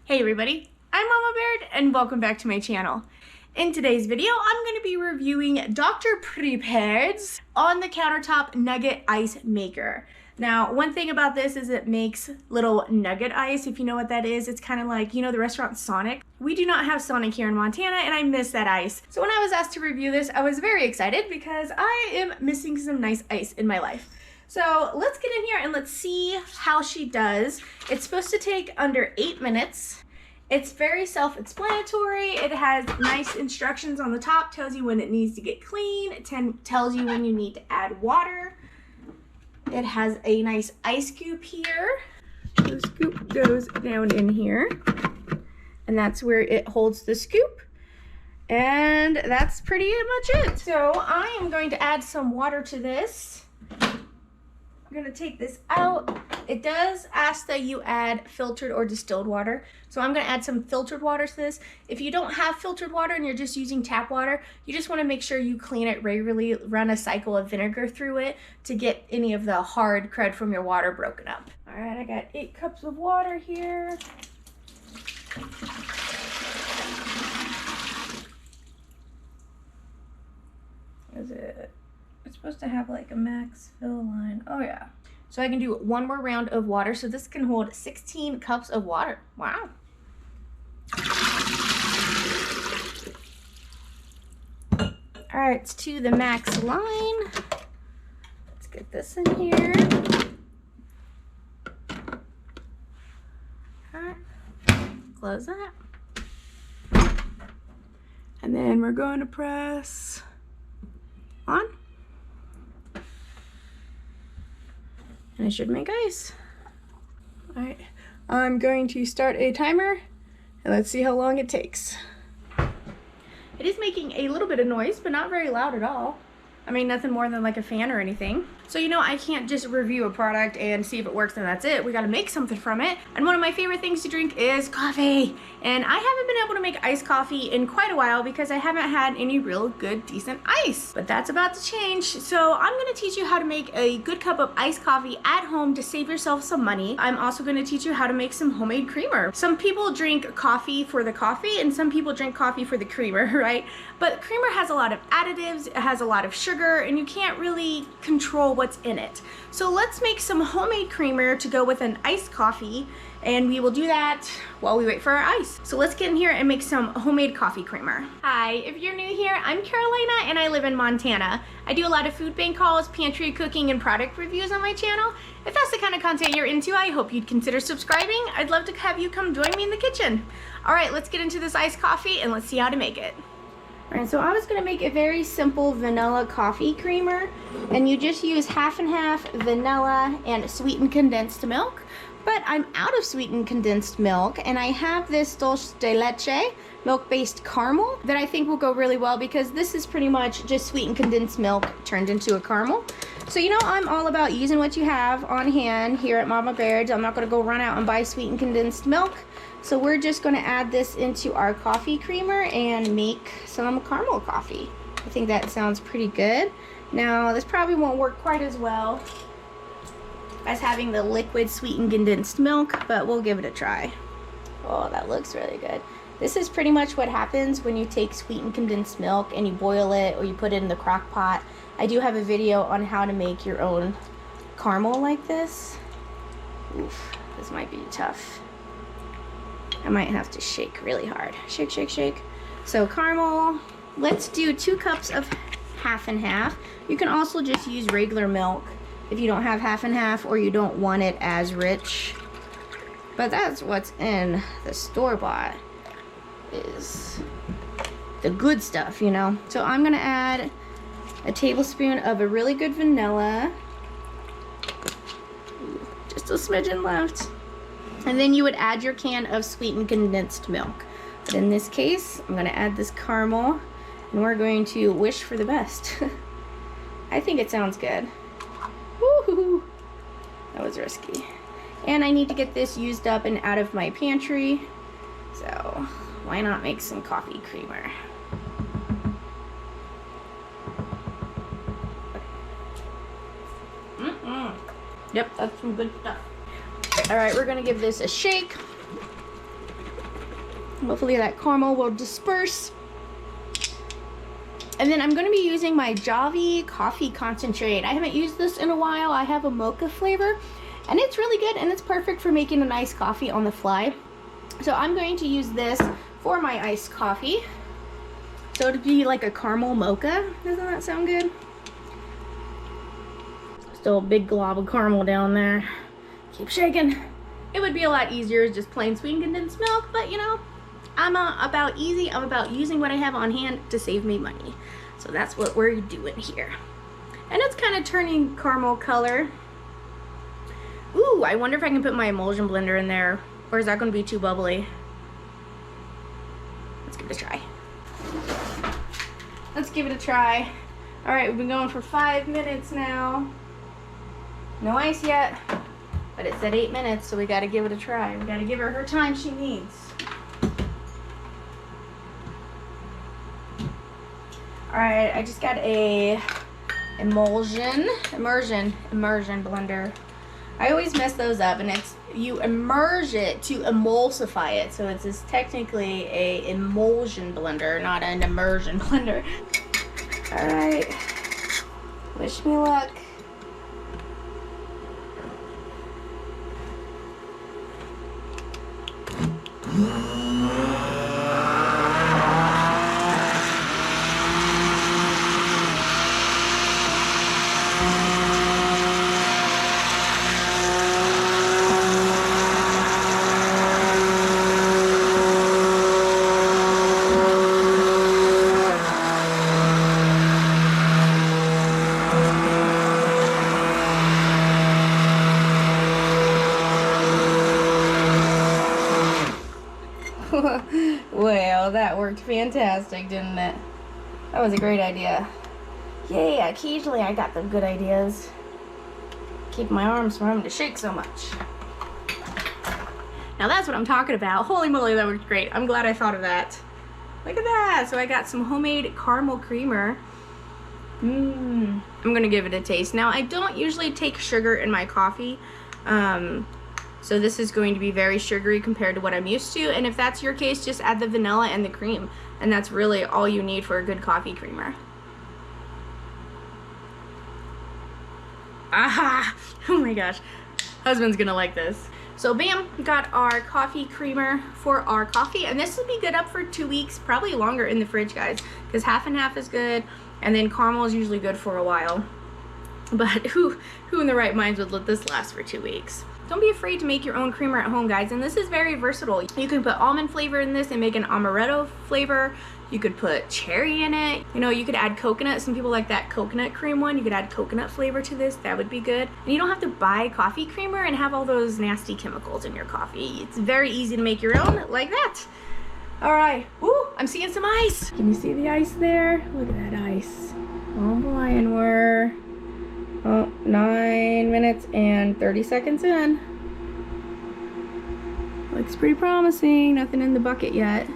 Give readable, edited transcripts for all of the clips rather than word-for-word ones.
Hey everybody, I'm Mama Baird and welcome back to my channel. In today's video, I'm going to be reviewing Dr. Prepared's on the countertop nugget ice maker. Now, one thing about this is it makes little nugget ice. If you know what that is, it's kind of like, you know, the restaurant Sonic. We do not have Sonic here in Montana and I miss that ice. So when I was asked to review this, I was very excited because I am missing some nice ice in my life. So let's get in here and let's see how she does. It's supposed to take under 8 minutes. It's very self-explanatory. It has nice instructions on the top, tells you when it needs to get clean. It tells you when you need to add water. It has a nice ice scoop here. The scoop goes down in here, and that's where it holds the scoop. And that's pretty much it. So I am going to add some water to this. I'm gonna take this out. It does ask that you add filtered or distilled water. So I'm gonna add some filtered water to this. If you don't have filtered water and you're just using tap water, you just wanna make sure you clean it regularly, run a cycle of vinegar through it to get any of the hard crud from your water broken up. All right, I got 8 cups of water here. Is it? It's supposed to have like a max fill line. Oh yeah. So I can do one more round of water. So this can hold 16 cups of water. Wow. All right, it's to the max line. Let's get this in here. All right, close that. And then we're going to press on. And it should make ice. All right, I'm going to start a timer and let's see how long it takes. It is making a little bit of noise, but not very loud at all. I mean, nothing more than like a fan or anything. So, you know, I can't just review a product and see if it works and that's it. We gotta make something from it. And one of my favorite things to drink is coffee. And I haven't been able to make iced coffee in quite a while because I haven't had any real good, decent ice. But that's about to change. So I'm gonna teach you how to make a good cup of iced coffee at home to save yourself some money. I'm also gonna teach you how to make some homemade creamer. Some people drink coffee for the coffee and some people drink coffee for the creamer, right? But creamer has a lot of additives, it has a lot of sugar, and you can't really control what's in it. So let's make some homemade creamer to go with an iced coffee, and we will do that while we wait for our ice. So let's get in here and make some homemade coffee creamer. Hi, if you're new here, I'm Carolina and I live in Montana. I do a lot of food bank hauls, pantry cooking, and product reviews on my channel. If that's the kind of content you're into, I hope you'd consider subscribing. I'd love to have you come join me in the kitchen. All right, let's get into this iced coffee and let's see how to make it. All right, so I was gonna make a very simple vanilla coffee creamer, and you just use half and half vanilla and sweetened condensed milk. But I'm out of sweetened condensed milk, and I have this dulce de leche milk-based caramel that I think will go really well because this is pretty much just sweetened condensed milk turned into a caramel. So, you know, I'm all about using what you have on hand here at Mama Baird's. I'm not gonna go run out and buy sweetened condensed milk. So we're just gonna add this into our coffee creamer and make some caramel coffee. I think that sounds pretty good. Now, this probably won't work quite as well as having the liquid sweetened condensed milk, but we'll give it a try. Oh, that looks really good. This is pretty much what happens when you take sweetened condensed milk and you boil it or you put it in the crock pot. I do have a video on how to make your own caramel like this. Oof, this might be tough. I might have to shake really hard. Shake, shake, shake. So caramel, let's do 2 cups of half and half. You can also just use regular milk if you don't have half and half or you don't want it as rich. But that's what's in the store-bought is the good stuff, you know. So I'm gonna add a tablespoon of a really good vanilla. Just a smidgen left. And then you would add your can of sweetened condensed milk. But in this case, I'm gonna add this caramel and we're going to wish for the best. I think it sounds good. Woohoo! That was risky. And I need to get this used up and out of my pantry. So why not make some coffee creamer? Yep, that's some good stuff. All right, we're gonna give this a shake. Hopefully that caramel will disperse. And then I'm going to be using my Javi coffee concentrate. I haven't used this in a while. I have a mocha flavor, and it's really good, and it's perfect for making a nice coffee on the fly. So I'm going to use this for my iced coffee. So it'd be like a caramel mocha. Doesn't that sound good? Still a big glob of caramel down there. Keep shaking. It would be a lot easier just plain sweetened condensed milk, but you know, I'm about easy. I'm about using what I have on hand to save me money. So that's what we're doing here. And it's kind of turning caramel color. Ooh, I wonder if I can put my emulsion blender in there, or is that going to be too bubbly? Let's give it a try. Let's give it a try. All right, we've been going for 5 minutes now. No ice yet, but it said 8 minutes, so we got to give it a try. We got to give her time she needs. All right, I just got a immersion blender. I always mess those up, and it's you immerse it to emulsify it, so it's technically a emulsion blender, not an immersion blender. All right, wish me luck. Well, that worked fantastic, didn't it? That was a great idea. Yay, occasionally I got the good ideas. Keep my arms from having to shake so much. Now that's what I'm talking about. Holy moly, that worked great. I'm glad I thought of that. Look at that. So I got some homemade caramel creamer. I'm gonna give it a taste. Now I don't usually take sugar in my coffee. So this is going to be very sugary compared to what I'm used to. And if that's your case, just add the vanilla and the cream. And that's really all you need for a good coffee creamer. Ah, oh my gosh. Husband's gonna like this. So bam, got our coffee creamer for our coffee. And this will be good up for 2 weeks, probably longer in the fridge, guys. Because half and half is good. And then caramel is usually good for a while. But who in the right minds would let this last for 2 weeks? Don't be afraid to make your own creamer at home, guys. And this is very versatile. You can put almond flavor in this and make an amaretto flavor. You could put cherry in it. You know, you could add coconut. Some people like that coconut cream one. You could add coconut flavor to this. That would be good. And you don't have to buy coffee creamer and have all those nasty chemicals in your coffee. It's very easy to make your own like that. All right. Woo, I'm seeing some ice. Can you see the ice there? Look at that ice. Oh boy, and we're 9 minutes and 30 seconds in. Looks pretty promising. Nothing in the bucket yet.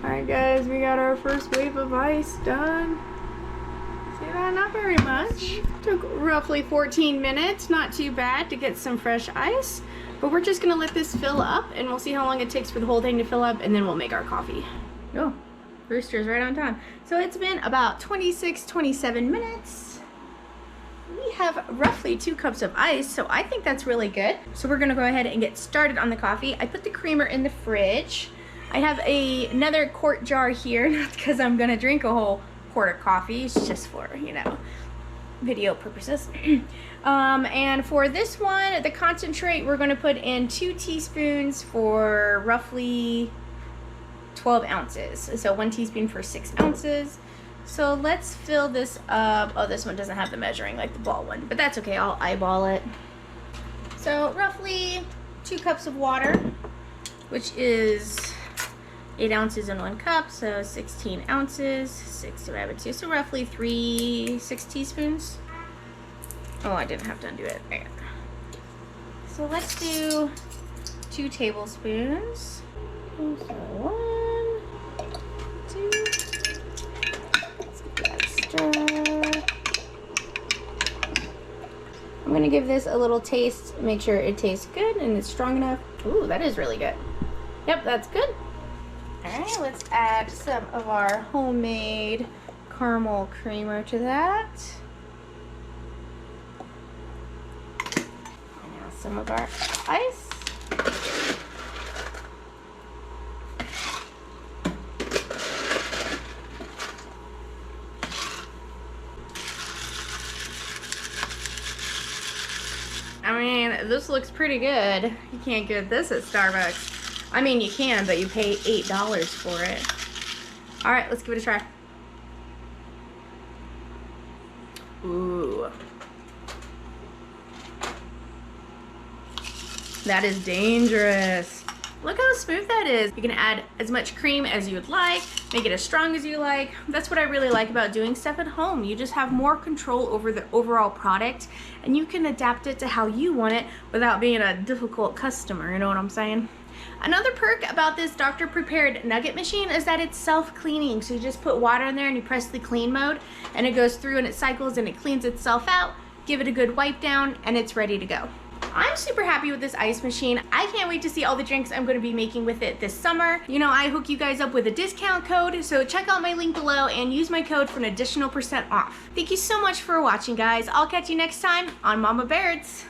Alright guys, we got our first wave of ice done. See that? Not very much. Took roughly 14 minutes. Not too bad to get some fresh ice. But we're just going to let this fill up, and we'll see how long it takes for the whole thing to fill up, and then we'll make our coffee. Oh, rooster's right on time. So it's been about 26-27 minutes. We have roughly 2 cups of ice, so I think that's really good. So we're gonna go ahead and get started on the coffee. I put the creamer in the fridge. I have another quart jar here, not because I'm gonna drink a whole quart of coffee. It's just for, you know, video purposes. And for this one, the concentrate, we're gonna put in 2 teaspoons for roughly 12 ounces. So 1 teaspoon for 6 ounces. So let's fill this up. Oh, this one doesn't have the measuring like the ball one, but that's okay. I'll eyeball it. So roughly 2 cups of water, which is 8 ounces in 1 cup. So 16 ounces, 6 divided by 2. So roughly 6 teaspoons. Oh, I didn't have to undo it. There. So let's do 2 tablespoons. So 1, 2. I'm gonna give this a little taste, make sure it tastes good and it's strong enough. Ooh, that is really good. Yep, that's good. Alright, let's add some of our homemade caramel creamer to that. And now some of our ice. I mean, this looks pretty good. You can't get this at Starbucks. I mean, you can, but you pay $8 for it. All right, let's give it a try. Ooh. That is dangerous. Look how smooth that is. You can add as much cream as you would like, make it as strong as you like. That's what I really like about doing stuff at home. You just have more control over the overall product, and you can adapt it to how you want it without being a difficult customer, you know what I'm saying? Another perk about this doctor prepared nugget machine is that it's self-cleaning. So you just put water in there and you press the clean mode, and it goes through and it cycles and it cleans itself out. Give it a good wipe down and it's ready to go. I'm super happy with this ice machine. I can't wait to see all the drinks I'm going to be making with it this summer. You know, I hook you guys up with a discount code, so check out my link below and use my code for an additional % off. Thank you so much for watching, guys. I'll catch you next time on Mama Baird's.